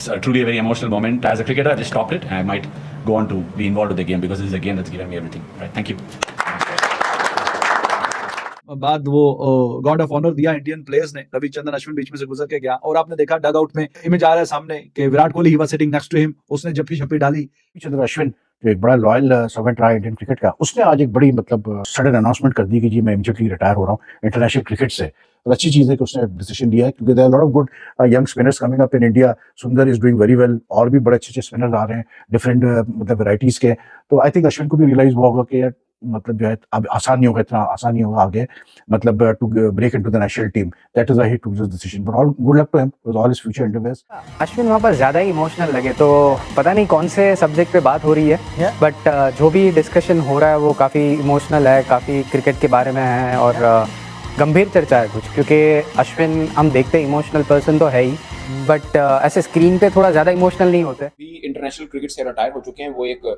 It's truly a very emotional moment. As a cricketer, I just stopped it and I might go on to be involved with the game because this is a game that's given me everything. Right? Thank you. बाद वो God of honour दिया Indian players ने, रविचंद्रन अश्विन बीच में से गुजर के गया और आपने देखा डग आउट में इमेज आ रहा है सामने कि Virat Kohli he was sitting next to him, उसने जप्पी छप्पी डाली। रविचंद्रन अश्विन जो एक बड़ा लॉयल सर्वेंट रहा इंडियन क्रिकेट का, उसने आज एक बड़ी मतलब सडन अनाउंसमेंट कर दी कि जी मैं इमीडिएटली रिटायर हो रहा हूँ इंटरनेशनल क्रिकेट से। तो अच्छी चीज़ है कि उसने डिसीजन लिया है क्योंकि there are lot of good young spinners coming up in India. Sundar is doing very well और भी बड़े अच्छे स्पिनर्स आ रहे हैं डिफरेंट मतलब वेराइटीज के। तो आई थिंक अश्विन को भी रियलाइज हुआ होगा कि मतलब जो है अब आसान नहीं होगा, इतना आसान नहीं होगा आगे मतलब to break into the national team. That is why he took this decision, but all good luck to him with all his future endeavours. Ashwin वहाँ पर ज़्यादा ही इमोशनल लगे, तो पता नहीं कौन से सब्जेक्ट पे बात हो रही है, बट जो भी डिस्कशन हो रहा है वो काफ़ी इमोशनल है, काफ़ी क्रिकेट के बारे में है और गंभीर चर्चा है कुछ, क्योंकि अश्विन हम देखते हैं इमोशनल पर्सन तो है ही, बट ऐसे स्क्रीन पे थोड़ा ज़्यादा इमोशनल नहीं होते। भी इंटरनेशनल क्रिकेट से रिटायर हो चुके हैं। वो एक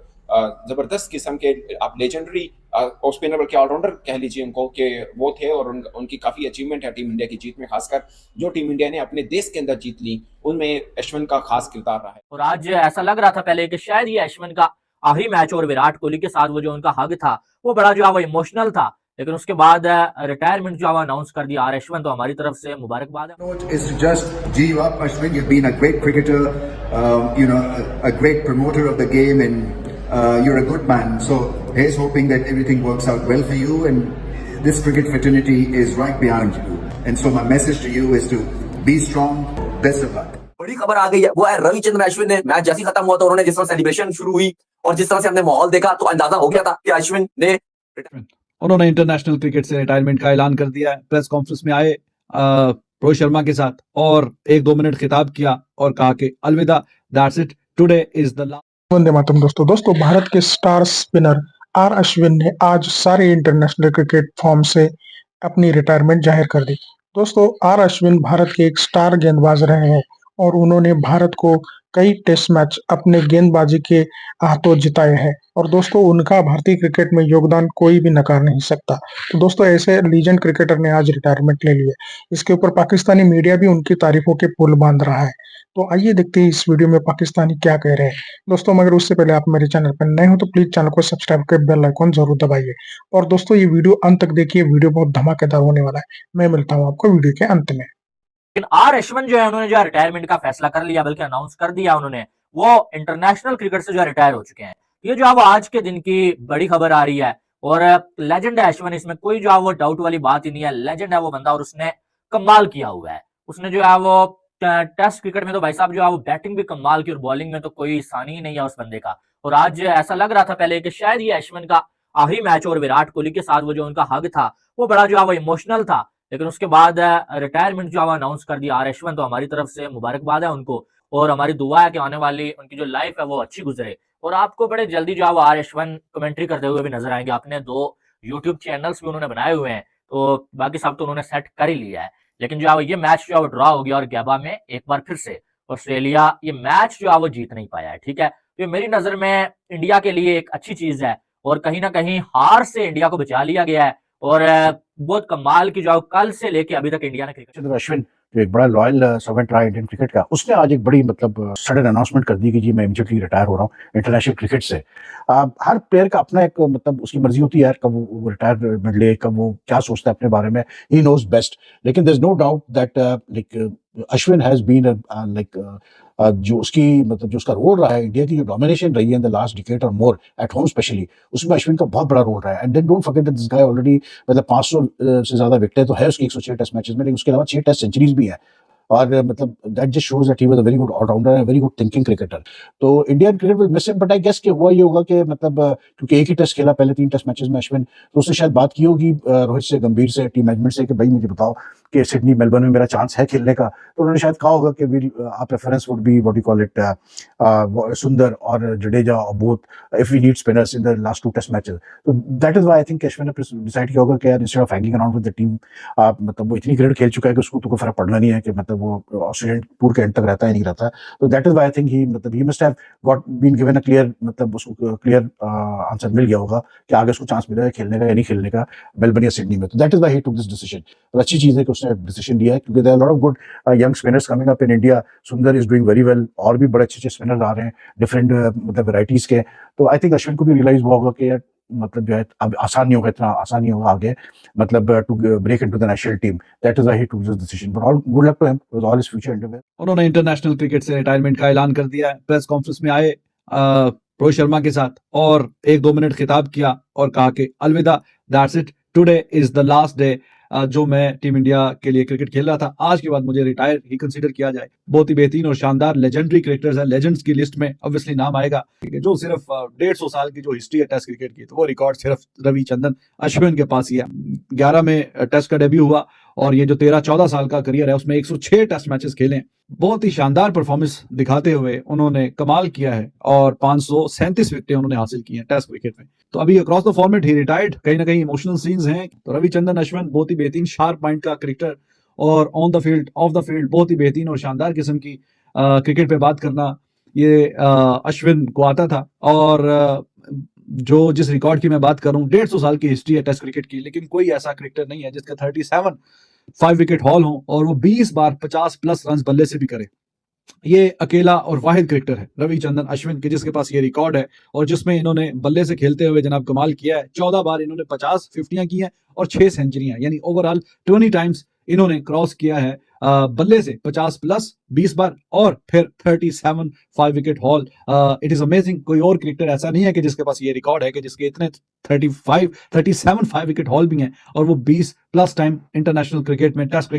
ज़बरदस्त किस्म के आप लेजेंडरी स्पिनर बल्कि ऑलराउंडर कह लीजिए उनको कि वो थे और उनकी काफ़ी अचीवमेंट है टीम इंडिया की जीत में, खासकर जो टीम इंडिया ने अपने देश के अंदर जीत ली उनमें अश्विन का खास किरदार रहा है। और आज ऐसा लग रहा था पहले कि शायद ये अश्विन का आखिरी मैच और विराट कोहली के साथ वो जो उनका हग था वो बड़ा जो है वो इमोशनल था, लेकिन उसके बाद रिटायरमेंट जो अनाउंस कर दिया आर अश्विन, तो हमारी तरफ से मुबारकबाद है। Is to just G up, Ashwin. You've been a great cricketer, a great promoter of the game, and you're a good man. So here's hoping that everything works out well for you, and this cricket fraternity is right behind you. And so my message to you is to be strong. Best of luck. बड़ी खबर आ गई है, वो है रविचंद्रन अश्विन ने match जैसे ही खत्म हुआ तो उन्होंने जिस तरह सेलिब्रेशन शुरू हुई और जिस तरह से हमने माहौल देखा तो अंदाजा हो गया था कि अश्विन ने उन्होंने इंटरनेशनल क्रिकेट से रिटायरमेंट का ऐलान कर दिया है। प्रेस कॉन्फ्रेंस में आए रोहित शर्मा के साथ और 1-2 मिनट खिताब किया और कहा कि अलविदा, that's it, today is the last. वंदे मातरम। दोस्तों भारत के स्टार स्पिनर आर अश्विन ने आज सारे इंटरनेशनल क्रिकेट फॉर्म से अपनी रिटायरमेंट जाहिर कर दी। दोस्तों आर अश्विन भारत के एक स्टार गेंदबाज रहे हैं और उन्होंने भारत को कई टेस्ट मैच अपने गेंदबाजी के हाथों जिताए हैं और दोस्तों उनका भारतीय क्रिकेट में योगदान कोई भी नकार नहीं सकता। तो दोस्तों ऐसे लीजेंड क्रिकेटर ने आज रिटायरमेंट ले लिया। इसके ऊपर पाकिस्तानी मीडिया भी उनकी तारीफों के पुल बांध रहा है। तो आइए देखते हैं इस वीडियो में पाकिस्तानी क्या कह रहे हैं। दोस्तों मगर उससे पहले आप मेरे चैनल पर नए हो तो प्लीज चैनल को सब्सक्राइब कर बेल आइकॉन जरूर दबाइए और दोस्तों ये वीडियो अंत तक देखिए, वीडियो बहुत धमाकेदार होने वाला है। मैं मिलता हूँ आपको वीडियो के अंत में। लेकिन आर अश्विन जो है उन्होंने जो रिटायरमेंट का फैसला कर लिया, बल्कि अनाउंस कर दिया उन्होंने, वो इंटरनेशनल क्रिकेट से जो रिटायर हो चुके हैं। ये जो है वो आज के दिन की बड़ी खबर आ रही है और लेजेंड है अश्विन, इसमें कोई जो है वो डाउट वाली बात ही नहीं है। लेजेंड है वो बंदा और उसने कमाल किया हुआ है। उसने जो है वो टेस्ट क्रिकेट में तो भाई साहब जो है वो बैटिंग भी कमाल की और बॉलिंग में तो कोई सानी ही नहीं है उस बंदे का। और आज ऐसा लग रहा था पहले कि शायद ये अश्विन का आखिरी मैच और विराट कोहली के साथ वो जो उनका हग था वो बड़ा जो है वो इमोशनल था, लेकिन उसके बाद रिटायरमेंट जो है अनाउंस कर दिया आर अश्विन, तो हमारी तरफ से मुबारकबाद है उनको और हमारी दुआ है कि आने वाली उनकी जो लाइफ है वो अच्छी गुजरे। और आपको बड़े जल्दी जो है वो आर अश्विन कमेंट्री करते हुए भी नजर आएंगे। अपने 2 यूट्यूब चैनल्स भी उन्होंने बनाए हुए हैं, तो बाकी सब तो उन्होंने सेट कर ही लिया है। लेकिन जो है ये मैच जो है वो ड्रॉ हो गया और गैबा में एक बार फिर से ऑस्ट्रेलिया ये मैच जो है वो जीत नहीं पाया है। ठीक है, तो मेरी नजर में इंडिया के लिए एक अच्छी चीज है और कहीं ना कहीं हार से इंडिया को बचा लिया गया है और बहुत कमाल की जो कल से लेके अभी तक इंडिया ने क्रिकेट। अश्विन जो एक बड़ा लॉयल सर्वेंट रहा इंडियन क्रिकेट का, उसने आज एक बड़ी मतलब सडन अनाउंसमेंट कर दी कि जी मैं इमीडिएटली रिटायर हो रहा हूँ इंटरनेशनल क्रिकेट से। हर प्लेयर का अपना एक मतलब उसकी मर्जी होती है यार, कब वो रिटायरमेंट ले, कब वो क्या सोचता है अपने बारे में, ही नोज बेस्ट। लेकिन there is no doubt that like Ashwin has been like जो उसकी मतलब जो उसका रोल रहा है, इंडिया की जो डोमिनेशन रही है इन द लास्ट डिकेड और मोर एट होम स्पेशली, उसमें अश्विन का बहुत बड़ा रोल रहा है। And then don't forget that this guy already मतलब 500 से ज्यादा विकेटें तो है उसकी 106 टेस्ट मैचेस में, लेकिन उसके अलावा 6 टेस्ट सेंचुरीज भी है और मतलब that just shows that he was a very good allrounder and very good thinking cricketer. तो Indian cricket will miss him, but I guess कि हुआ ये होगा कि मतलब क्योंकि एक ही टेस्ट खेला पहले 3 टेस्ट मैचेस में अश्विन, तो उससे शायद बात की होगी रोहित से, गंभीर से, टीम मैनेजमेंट से कि भाई मुझे बताओ कि सिडनी मेलबर्न में मेरा चांस है खेलने का। तो उन्होंने शायद कहा होगा कि will our preference would be what you call it Sundar और जडेजा और both if we need spinners in the last 2 test matches. तो that is why I think Ashwin ने डिसाइड किया होगा कि यार instead of hanging around with the team, मतलब वो इतनी क्रिकेट खेल चुका है कि उसको तो कोई फर्क पड़ना नहीं है कि मतलब वो ऑस्ट्रेलियन टूर के एंड तक रहता है नहीं रहता है। तो that is why I think he मतलब he must have got been given a clear मतलब उसको क्लियर आंसर मिल गया होगा कि आगे उसको चांस मिलेगा खेलने का या नहीं खेलने का मेलबर्न या सिडनी में। तो that is why he took this decision. और अच्छी चीज है कि उसने उसने डिसीजन लिया है, क्योंकि there are lot of good young spinners coming up in India. Sundar is doing very well, और भी बड़े अच्छे स्पिनर्स आ रहे हैं डिफरेंट मतलब वैरायटीज के. तो आई थिंक अश्विन को भी रियलाइज हुआ होगा कि यार मतलब जो है अब आसान नहीं होगा, इतना आसान नहीं होगा आगे मतलब to break into the national team. That is why he took this decision, but all good luck to him with all his future endeavour. उन्होंने इंटरनेशनल क्रिकेट से रिटायरमेंट का ऐलान कर दिया है. प्रेस कॉन्फ्रेंस में आए रोहित शर्मा के साथ और 1-2 मिनट खिताब किया और कहा कि अलविदा, that's it, today is the last day. जो मैं टीम इंडिया के लिए क्रिकेट खेल रहा था, आज के बाद मुझे रिटायर ही कंसीडर किया जाए. बहुत ही बेहतरीन और शानदार लेजेंडरी क्रिकेटर्स है. लेजेंड्स की लिस्ट में ऑब्वियसली नाम आएगा. जो सिर्फ 150 साल की जो हिस्ट्री है टेस्ट क्रिकेट की, तो वो रिकॉर्ड सिर्फ रविचंद्रन अश्विन के पास ही है. 11 में टेस्ट का डेब्यू हुआ और ये जो 13-14 साल का करियर है उसमें 106 टेस्ट मैचेस खेले. बहुत ही शानदार परफॉर्मेंस दिखाते हुए उन्होंने कमाल किया है और 537 विकेटें उन्होंने हासिल की हैं टेस्ट क्रिकेट में. तो अभी across the format he retired. कहीं ना कहीं इमोशनल सीन्स हैं. तो रविचंद्रन अश्विन बहुत ही बेहतरीन शार्प माइंड का क्रिकेटर, और on the field of the field बहुत ही बेहतरीन और शानदार किस्म की क्रिकेट पे बात करना ये अश्विन को आता था. और जो जिस रिकॉर्ड की मैं बात करूं, 150 साल की हिस्ट्री है टेस्ट क्रिकेट की, लेकिन कोई ऐसा क्रिकेटर नहीं है जिसका 37 5 विकेट हॉल हो और वो 20 बार 50 प्लस रन बल्ले से भी करे. ये अकेला और वाहिद क्रिकेटर है रविचंद्रन अश्विन के जिसके पास ये रिकॉर्ड है, और जिसमें इन्होंने बल्ले से खेलते हुए जनाब कमाल किया है. 14 बार इन्होंने 50 50 की हैं और 6 सेंचुरियां, यानी ओवरऑल 20 टाइम्स इन्होंने क्रॉस किया है बल्ले से 50 प्लस 20 बार, और फिर 37 5 wicket haul. It is amazing. कोई और क्रिकेटर ऐसा नहीं है कि जिसके पास ये रिकॉर्ड है कि जिसके इतने 37 5 विकेट हॉल भी हैं और वो 20 प्लस टाइम इंटरनेशनल क्रिकेट में टेस्ट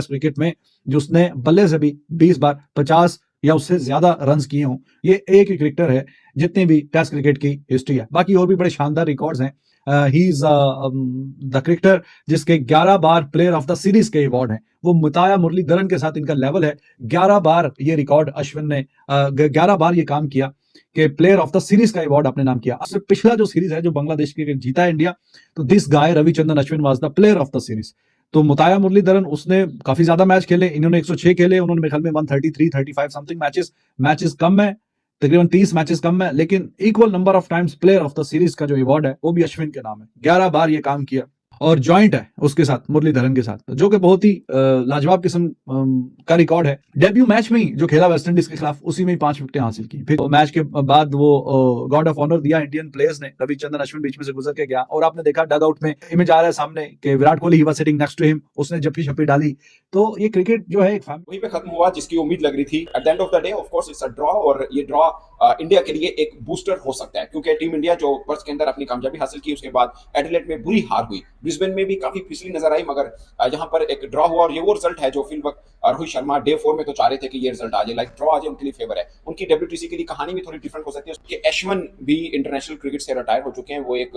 क्रिकेट में जो उसने बल्ले से भी 20 बार 50 या उससे ज्यादा रन्स किए हों. ये एक ही क्रिकेटर है जितनी भी टेस्ट क्रिकेट की हिस्ट्री है. बाकी और भी बड़े शानदार रिकॉर्ड्स हैं. ही इज द क्रिकेटर जिसके 11 बार प्लेयर ऑफ द सीरीज के अवार्ड हैं. वो मुताया मुरलीधरन के साथ इनका लेवल है. 11 बार ये रिकॉर्ड अश्विन ने 11 बार ये काम किया कि प्लेयर ऑफ द सीरीज का अवार्ड अपने नाम किया. उससे पिछला जो सीरीज है जो बांग्लादेश के जीता है इंडिया, तो this guy Ravichandran Ashwin was the player of the series. तो मुताया मुरलीधरन उसने काफी ज्यादा मैच खेले, इन्होंने 106 खेले, उन्होंने मेरे ख्याल में 133 35 समथिंग मैचेस कम है, तकरीबन 30 मैचेस कम है, लेकिन equal number of times player of the series का जो अवार्ड है वो भी अश्विन के नाम है. 11 बार ये काम किया और जॉइंट है उसके साथ मुरलीधरन के साथ, जो कि बहुत ही लाजवाब किस्म का रिकॉर्ड है. डेब्यू मैच में ही जो खेला वेस्ट इंडीज के खिलाफ, उसी में ही 5 विकेटें हासिल की. फिर मैच के बाद वो गॉड ऑफ ऑनर दिया इंडियन प्लेयर्स ने. रविचंद्रन अश्विन बीच में से गुजर के गया और आपने देखा डग आउट में इमेज आ रहा है सामने कि Virat Kohli he was sitting next to him, उसने जप्पी शप्पी डाली. तो ये क्रिकेट जो है एक वहीं पे खत्म हुआ जिसकी उम्मीद लग रही थी. At the end of the day of course it's a draw, और ये ड्रॉ इंडिया के लिए एक बूस्टर हो सकता है, क्योंकि टीम इंडिया जो वर्ष के अंदर अपनी कामयाबी हासिल की, उसके बाद एडिलेड में बुरी हार हुई, ब्रिस्बेन में भी काफी फिसली नजर आई, मगर यहाँ पर एक ड्रॉ हुआ और ये वो रिजल्ट है जो फील्ड वक्त रोहित शर्मा डे 4 में तो चाह रहे थे कि ये रिजल्ट आ जाए, लाइक ड्रॉ आ जाए, उनके लिए फेवर है. उनकी WTC के लिए कहानी भी थोड़ी डिफरेंट हो सकती है. उसके अश्विन भी इंटरनेशनल क्रिकेट से रिटायर हो चुके हैं. वो एक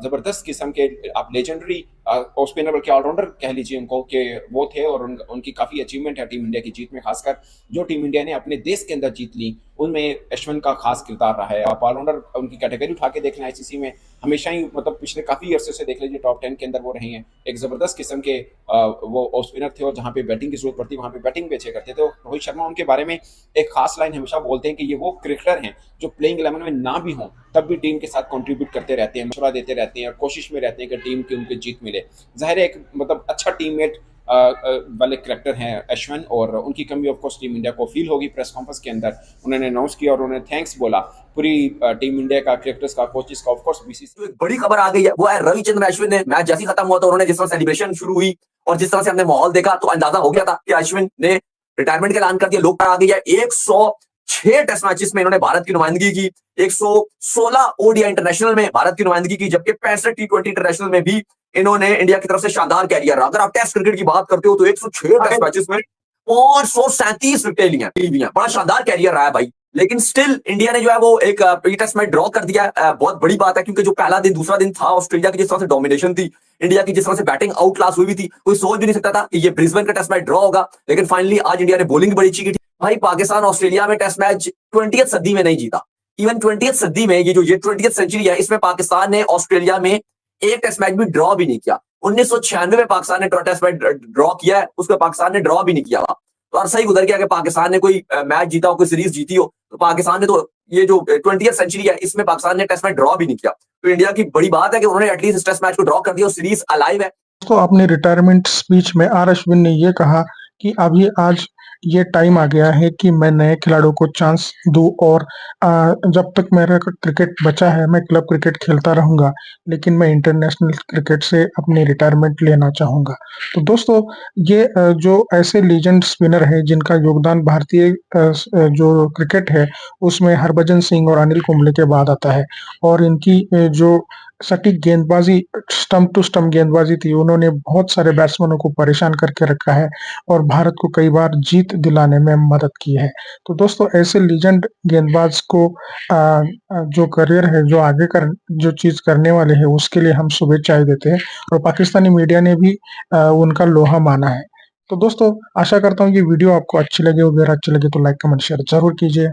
जबरदस्त किस्म के आप लेजेंडरी स्पिनर बल्कि ऑलराउंडर कह लीजिए उनको कि वो थे, और उनकी काफी अचीवमेंट है टीम इंडिया की जीत में, खासकर जो टीम इंडिया ने अपने देश के अंदर जीत ली उनमें अश्विन का खास किरदार रहा है. आप ऑलराउंडर उनकी कैटेगरी उठा के देखना ICC में हमेशा ही, मतलब पिछले काफी अरसे से देख लीजिए टॉप 10 के अंदर वो रहे हैं. एक जबरदस्त किस्म के वो स्पिनर थे, और जहाँ पे बैटिंग की जरूरत पड़ती वहाँ पे बैटिंग भी अच्छे करते थे. रोहित शर्मा उनके बारे में एक खास लाइन हमेशा बोलते हैं कि ये वो क्रिकेटर हैं जो प्लेइंग 11 में ना भी हों तब भी टीम के साथ कंट्रीब्यूट करते रहते हैं, मशवरा देते रहते हैं और कोशिश में रहते हैं कि टीम की उनकी जीत मिले. जाहिर है एक मतलब अच्छा टीममेट वाले कैरेक्टर हैं अश्विन, और उनकी कमी ऑफ कोर्स टीम इंडिया को फील होगी. प्रेस कॉन्फ्रेंस के अंदर उन्होंने अनाउंस किया और उन्होंने थैंक्स बोला पूरी टीम इंडिया का, क्रिकेटर्स का, कोचेस का, ऑफ कोर्स BCCI. एक बड़ी खबर आ गई है, वो है रविचंद्रन अश्विन ने मैच जैसे ही खत्म हुआ तो उन्होंने जिस तरह सेलिब्रेशन शुरू हुई और जिस तरह से हमने माहौल देखा तो अंदाजा हो गया था कि अश्विन ने रिटायरमेंट का ऐलान कर दिया. लोग आ गई है. 106 टेस्ट मैचेस में इन्होंने भारत की नुमाइंदगी की, 116 ODI इंटरनेशनल में भारत की नुमाइंदगी की, जबकि 65 T20 इंटरनेशनल में भी इन्होंने इंडिया की तरफ से शानदार कैरियर रहा. अगर आप टेस्ट क्रिकेट की बात करते हो तो 106 टेस्ट मैचेस में 537 विकेटें ली हैं. बड़ा शानदार कैरियर रहा है भाई. लेकिन स्टिल इंडिया ने जो है वो एक प्री टेस्ट मैच ड्रॉ कर दिया. बहुत बड़ी बात है, क्योंकि जो पहला दिन दूसरा दिन था, ऑस्ट्रेलिया की जिस तरह से डोमिनेशन थी, इंडिया की जिस तरह से बैटिंग आउट क्लास हुई थी, कोई सोच भी नहीं सकता था कि ये ब्रिस्बेन का टेस्ट मैच ड्रॉ होगा. लेकिन फाइनली आज इंडिया ने बॉलिंग बड़ी अच्छी की. भाई पाकिस्तान ऑस्ट्रेलिया में टेस्ट मैच 20th सदी में नहीं जीता. इवन 20th सदी में ये 20th सेंचुरी है, इसमें पाकिस्तान ने ऑस्ट्रेलिया में एक टेस्ट मैच भी ड्रॉ भी नहीं किया. 1996 में पाकिस्तान ने टेस्ट मैच ड्रॉ किया है, उसको पाकिस्तान ने ड्रॉ भी नहीं किया. तो अरसा ही गुजर गया कि पाकिस्तान ने कोई मैच जीता हो, कोई सीरीज जीती हो, तो पाकिस्तान ने तो ये जो 20th सेंचुरी है इसमें पाकिस्तान ने टेस्ट मैच ड्रॉ भी नहीं किया. तो इंडिया की बड़ी बात है कि उन्होंने एटलीस्ट टेस्ट मैच को ड्रॉ कर दिया और सीरीज अलाइव है. तो अपने रिटायरमेंट स्पीच में आर अश्विन ने ये कहा कि अभी आज ये टाइम आ गया है कि मैं नए खिलाड़ियों को चांस दूं और जब तक मेरा क्रिकेट बचा है मैं क्लब क्रिकेट खेलता रहूंगा, लेकिन मैं इंटरनेशनल क्रिकेट से अपनी रिटायरमेंट लेना चाहूंगा। तो दोस्तों ये जो ऐसे लीजेंड स्पिनर है जिनका योगदान भारतीय जो क्रिकेट है उसमें हरभजन सिंह और अनिल कुंबले के बाद आता है, और इनकी जो सटीक गेंदबाजी, स्टंप टू स्टंप गेंदबाजी थी, उन्होंने बहुत सारे बैट्समैनों को परेशान करके रखा है और भारत को कई बार जीत दिलाने में मदद की है। तो दोस्तों ऐसे लीजेंड गेंदबाज को जो करियर है, जो आगे जो चीज करने वाले हैं उसके लिए हम शुभेच्छाएं देते हैं, और पाकिस्तानी मीडिया ने भी उनका लोहा माना है। तो दोस्तों आशा करता हूँ ये वीडियो आपको अच्छी लगी, अगर अच्छी लगी तो लाइक कमेंट शेयर जरूर कीजिए।